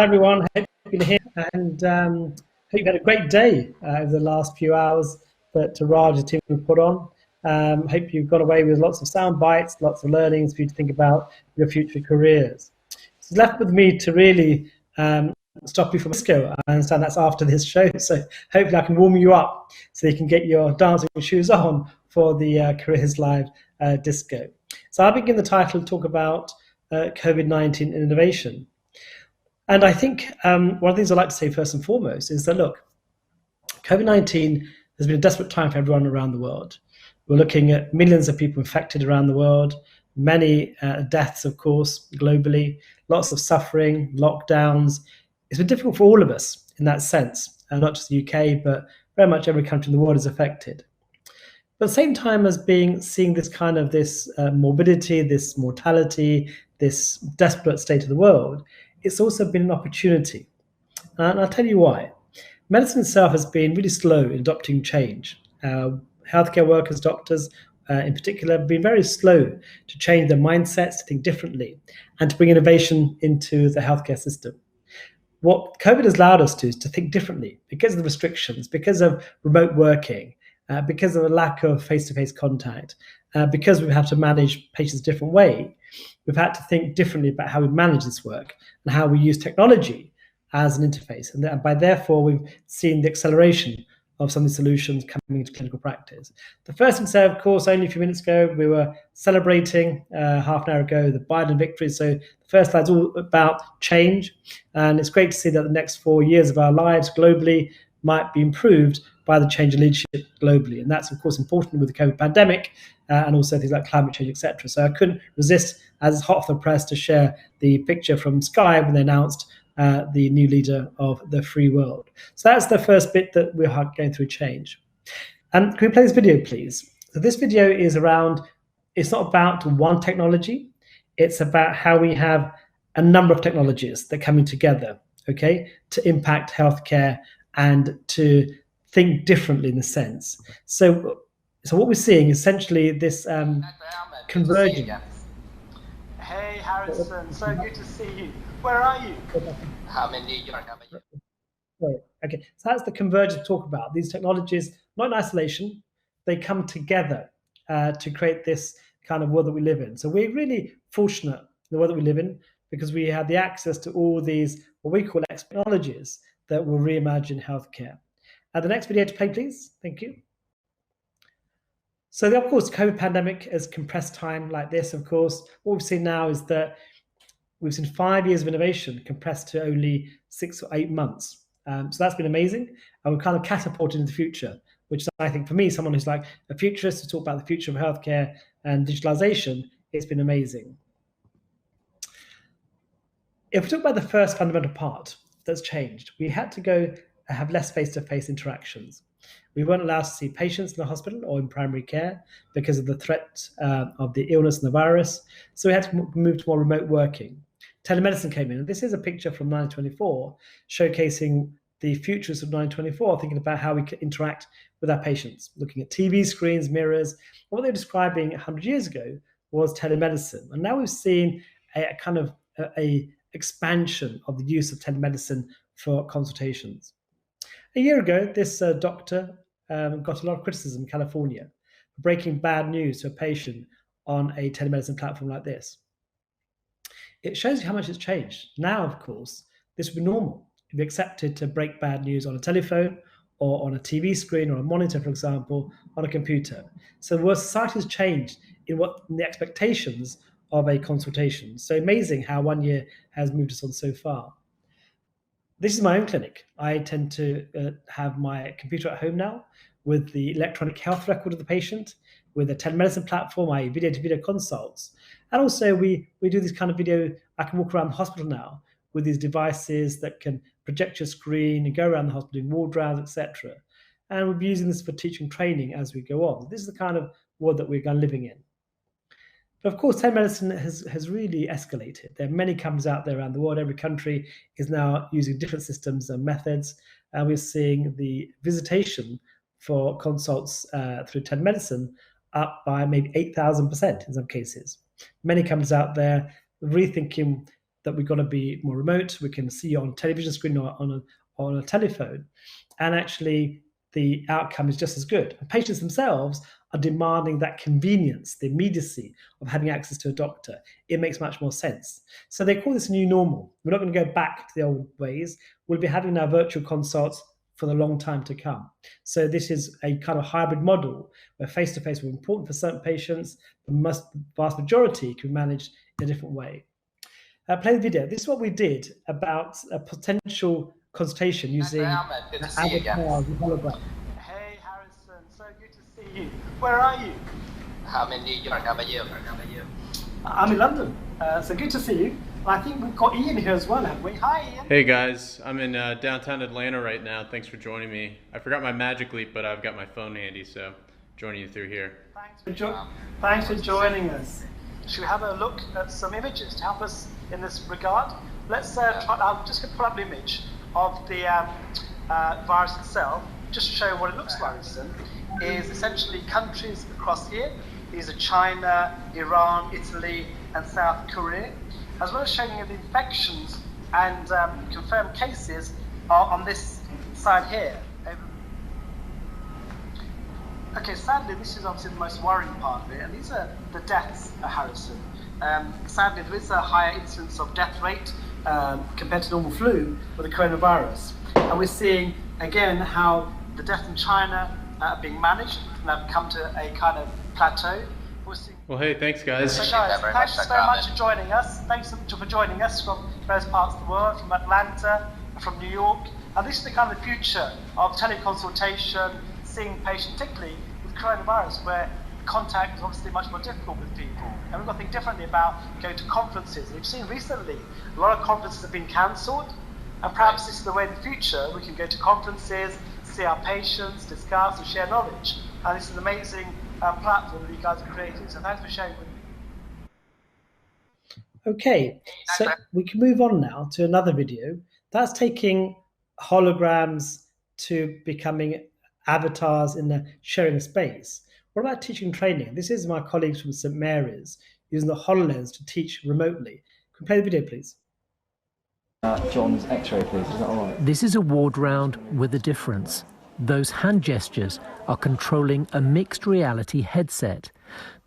Hi everyone, hope you're here and hope you've had a great day over the last few hours that Raj and team have put on. Hope you've got away with lots of sound bites, lots of learnings for you to think about your future careers. It's left with me to really stop you from disco. I understand that's after this show, so hopefully I can warm you up so you can get your dancing shoes on for the Careers Live disco. So I'll begin the title to talk about COVID-19 innovation. And I think one of the things I'd like to say first and foremost is that, look, COVID-19 has been a desperate time for everyone around the world. We're looking at millions of people infected around the world, many deaths, of course, globally, lots of suffering, lockdowns. It's been difficult for all of us in that sense, not just the UK, but very much every country in the world is affected. But at the same time as seeing this kind of morbidity, this mortality, this desperate state of the world, it's also been an opportunity. And I'll tell you why. Medicine itself has been really slow in adopting change. Healthcare workers, doctors in particular, have been very slow to change their mindsets, to think differently, and to bring innovation into the healthcare system. What COVID has allowed us to is to think differently because of the restrictions, because of remote working, because of a lack of face-to-face contact, because we have to manage patients a different way. We've had to think differently about how we manage this work and how we use technology as an interface. And by therefore, we've seen the acceleration of some of the solutions coming into clinical practice. The first thing to say, of course, only a few minutes ago, we were celebrating half an hour ago the Biden victory. So the first slide's all about change. And it's great to see that the next 4 years of our lives globally might be improved by the change in leadership globally. And that's, of course, important with the COVID pandemic and also things like climate change, etc. So I couldn't resist, as it's hot off the press, to share the picture from Sky when they announced the new leader of the free world. So that's the first bit that we're going through change. And can we play this video, please? So this video is around, it's not about one technology, it's about how we have a number of technologies that are coming together, okay, to impact healthcare and to think differently in a sense. So what we're seeing is essentially this convergence. Hey Harrison, so good to see you. Where are you? I'm in New York. How about you? Okay, so that's the convergence talk about. These technologies, not in isolation, they come together to create this kind of world that we live in. So we're really fortunate in the world that we live in because we have the access to all these, what we call technologies that will reimagine healthcare. The next video to play, please. Thank you. So, of course, COVID pandemic has compressed time like this, of course. What we've seen now is that we've seen 5 years of innovation compressed to only 6 or 8 months. So that's been amazing. And we're kind of catapulted into the future, which I think for me, someone who's like a futurist to talk about the future of healthcare and digitalization, it's been amazing. If we talk about the first fundamental part that's changed, we had to go have less face-to-face interactions. We weren't allowed to see patients in the hospital or in primary care because of the threat of the illness and the virus. So we had to move to more remote working. Telemedicine came in, and this is a picture from 1924 showcasing the futures of 1924, thinking about how we could interact with our patients, looking at TV screens, mirrors. What they were describing 100 years ago was telemedicine. And now we've seen a kind of a expansion of the use of telemedicine for consultations. A year ago, this doctor got a lot of criticism in California for breaking bad news to a patient on a telemedicine platform like this. It shows you how much it's changed. Now, of course, this would be normal. It'd be accepted to break bad news on a telephone or on a TV screen or a monitor, for example, on a computer. So the society has changed in the expectations of a consultation. So amazing how 1 year has moved us on so far. This is my own clinic. I tend to have my computer at home now with the electronic health record of the patient, with a telemedicine platform, i.e. video-to-video consults. And also we do this kind of video, I can walk around the hospital now with these devices that can project your screen and go around the hospital doing ward rounds, etc. And we'll be using this for teaching training as we go on. This is the kind of world that we're living in. But of course, telemedicine has really escalated. There are many companies out there around the world. Every country is now using different systems and methods. And we're seeing the visitation for consults through telemedicine up by maybe 8,000% in some cases. Many companies out there rethinking that we've got to be more remote. We can see on television screen or on a telephone, and actually the outcome is just as good. And patients themselves are demanding that convenience, the immediacy of having access to a doctor. It makes much more sense. So they call this a new normal. We're not going to go back to the old ways. We'll be having our virtual consults for the long time to come. So this is a kind of hybrid model where face-to-face will be important for certain patients, but the vast majority can be managed in a different way. Play the video. This is what we did about a potential consultation using Ahmed, good to see you again. hologram. Hey, Harrison. So good to see you. Where are you? I'm in New York. How about you? I'm in London. So good to see you. I think we've got Ian here as well, haven't we? Hi, Ian. Hey guys, I'm in downtown Atlanta right now. Thanks for joining me. I forgot my magic leap, but I've got my phone handy, so joining you through here. Thanks for joining us. Should we have a look at some images to help us in this regard? Let's try. I'm just going to pull up an image of the virus itself, just to show what it looks like. Is essentially countries across here. These are China, Iran, Italy, and South Korea, as well as showing you the infections and confirmed cases are on this side here. Okay, sadly, this is obviously the most worrying part of it, and these are the deaths at Harrison. Sadly, there is a higher incidence of death rate compared to normal flu with the coronavirus. And we're seeing, again, how the deaths in China are being managed and have come to a kind of plateau. Well, hey, thanks guys. So guys, thanks very much for joining us. Thanks for joining us from various parts of the world, from Atlanta, from New York. And this is the kind of future of teleconsultation, seeing patients, particularly with coronavirus, where contact is obviously much more difficult with people. And we've got to think differently about going to conferences. And we've seen recently a lot of conferences have been cancelled, and perhaps this is the way in the future we can go to conferences, see our patients, discuss and share knowledge. And this is an amazing platform that you guys have created. So thanks for sharing with me. Okay, so we can move on now to another video. That's taking holograms to becoming avatars in the sharing space. What about teaching and training? This is my colleagues from St. Mary's using the HoloLens to teach remotely. Can we play the video, please? John's x-ray, please. Is that all right? This is a ward round with a difference. Those hand gestures are controlling a mixed reality headset.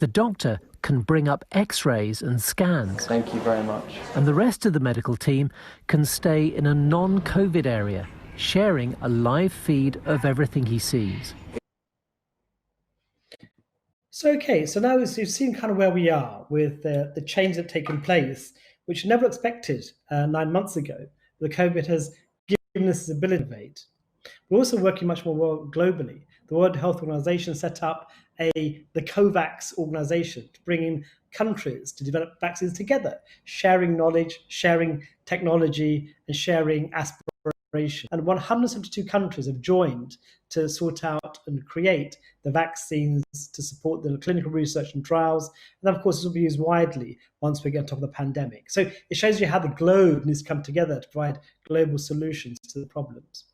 The doctor can bring up x-rays and scans. Thank you very much. And the rest of the medical team can stay in a non-COVID area, sharing a live feed of everything he sees. So, okay, so now you've seen kind of where we are with the change that's taken place, which never expected 9 months ago. The COVID has given us this ability to innovate. We're also working much more globally. The World Health Organization set up the COVAX organization to bring in countries to develop vaccines together, sharing knowledge, sharing technology, and sharing aspiration. And 172 countries have joined to sort out and create the vaccines to support the clinical research and trials. And then, of course, this will be used widely once we get on top of the pandemic. So it shows you how the globe needs to come together to provide global solutions to the problems.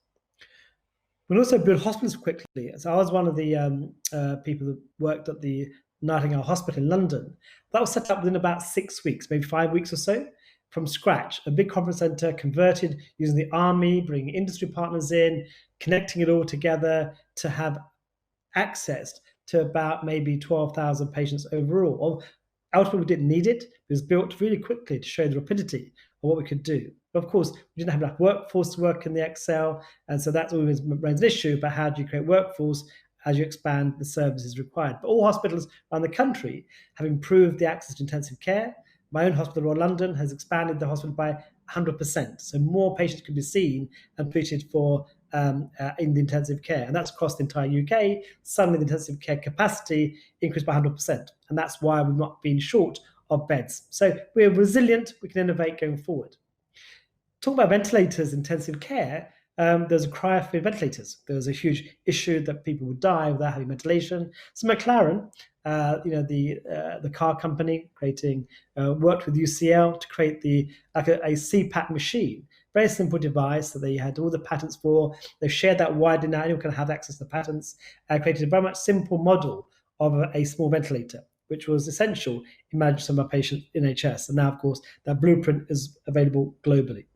We'll also build hospitals quickly. So I was one of the people that worked at the Nightingale Hospital in London. That was set up within about 6 weeks, maybe 5 weeks or so, from scratch. A big conference center converted using the army, bringing industry partners in, connecting it all together to have access to about maybe 12,000 patients overall. Ultimately, we didn't need it. It was built really quickly to show the rapidity of what we could do. But of course, we didn't have enough workforce to work in the Excel. And so that's always remains an issue about how do you create workforce as you expand the services required. But all hospitals around the country have improved the access to intensive care. My own hospital, Royal London, has expanded the hospital by 100%. So more patients can be seen and treated for in the intensive care. And that's across the entire UK. Suddenly the intensive care capacity increased by 100%. And that's why we've not been short of beds. So we're resilient, we can innovate going forward. Talk about ventilators, intensive care. There's a cry for ventilators. There's a huge issue that people would die without having ventilation. So McLaren, the car company, worked with UCL to create a CPAP machine. Very simple device that they had all the patents for. They've shared that widely now. Anyone can have access to the patents. Created a very much simple model of a small ventilator. which was essential in managing some of our patients in NHS. And now, of course, that blueprint is available globally.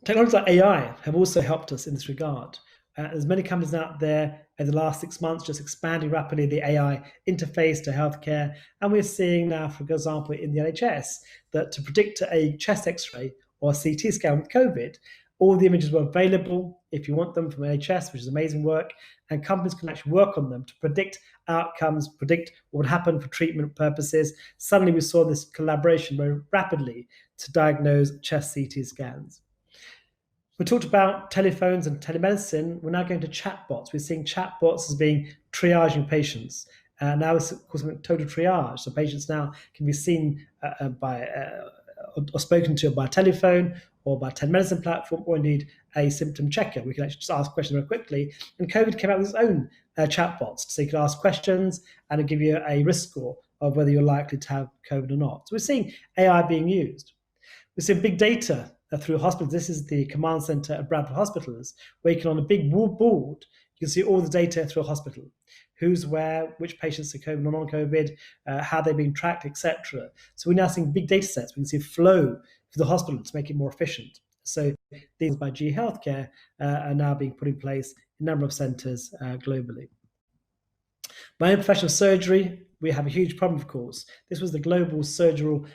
Technologies like AI have also helped us in this regard. There's many companies out there in the last 6 months just expanding rapidly the AI interface to healthcare. And we're seeing now, for example, in the NHS, that to predict a chest x-ray or a CT scan with COVID, all the images were available if you want them from NHS, which is amazing work. And companies can actually work on them to predict outcomes, predict what would happen for treatment purposes. Suddenly we saw this collaboration very rapidly to diagnose chest CT scans. We talked about telephones and telemedicine. We're now going to chatbots. We're seeing chatbots as being triaging patients. Now it's, of course, total triage. So patients now can be seen or spoken to by telephone or by telemedicine platform, or indeed a symptom checker. We can actually just ask questions very quickly. And COVID came out with its own chatbots. So you could ask questions and it'll give you a risk score of whether you're likely to have COVID or not. So we're seeing AI being used. We're seeing big data through hospitals. This is the command center at Bradford Hospitals, where you can, on a big board, you can see all the data through a hospital. Who's where, which patients are COVID or non-COVID, how they're being tracked, etc. So we're now seeing big data sets. We can see flow for the hospital to make it more efficient. So things by GE Healthcare are now being put in place in a number of centers globally. My own profession of surgery, we have a huge problem, of course. This was the global surgical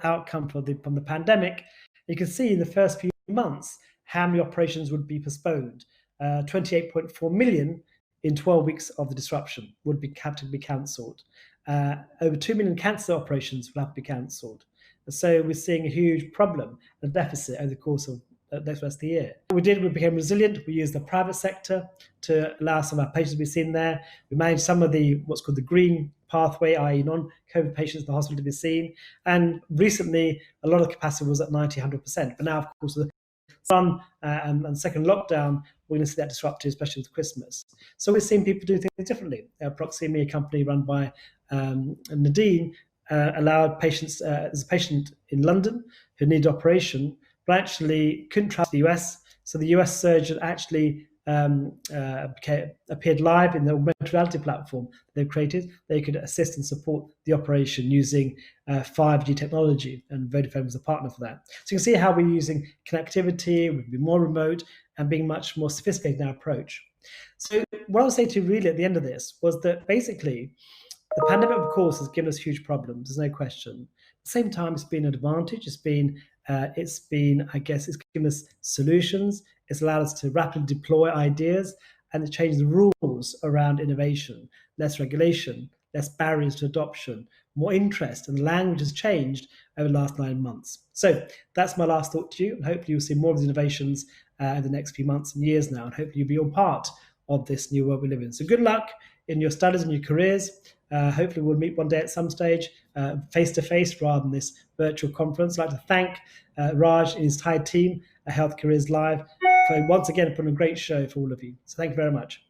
outcome from the pandemic. You can see in the first few months how many operations would be postponed. 28.4 million in 12 weeks of the disruption would have to be cancelled. Over 2 million cancer operations will have to be cancelled. So we're seeing a huge problem, a deficit over the course of the rest of the year. What we did, we became resilient. We used the private sector to allow some of our patients to be seen there. We managed some of what's called the green pathway, i.e. non-COVID patients in the hospital to be seen. And recently, a lot of capacity was at 90-100%. But now, of course, the sun and second lockdown, we're going to see that disrupted, especially with Christmas. So we're seeing people do things differently. Proximity, a company run by Nadine, allowed patients, there's a patient in London who needed operation, but actually couldn't travel to the US. So the US surgeon actually appeared live in the augmented reality platform they've created. They could assist and support the operation using 5G technology, and Vodafone was a partner for that. So you can see how we're using connectivity, we'll be more remote, and being much more sophisticated in our approach. So what I would say to you really at the end of this was that basically the pandemic, of course, has given us huge problems. There's no question. At the same time, it's been an advantage. It's been, I guess, it's given us solutions. It's allowed us to rapidly deploy ideas, and it's changed the rules around innovation. Less regulation, less barriers to adoption, more interest, and the language has changed over the last 9 months. So that's my last thought to you, and hopefully you'll see more of these innovations in the next few months and years now, and hopefully you'll be all part of this new world we live in. So good luck in your studies and your careers. Hopefully we'll meet one day at some stage, face-to-face rather than this virtual conference. I'd like to thank Raj and his entire team at Health Careers Live for once again putting a great show for all of you. So thank you very much.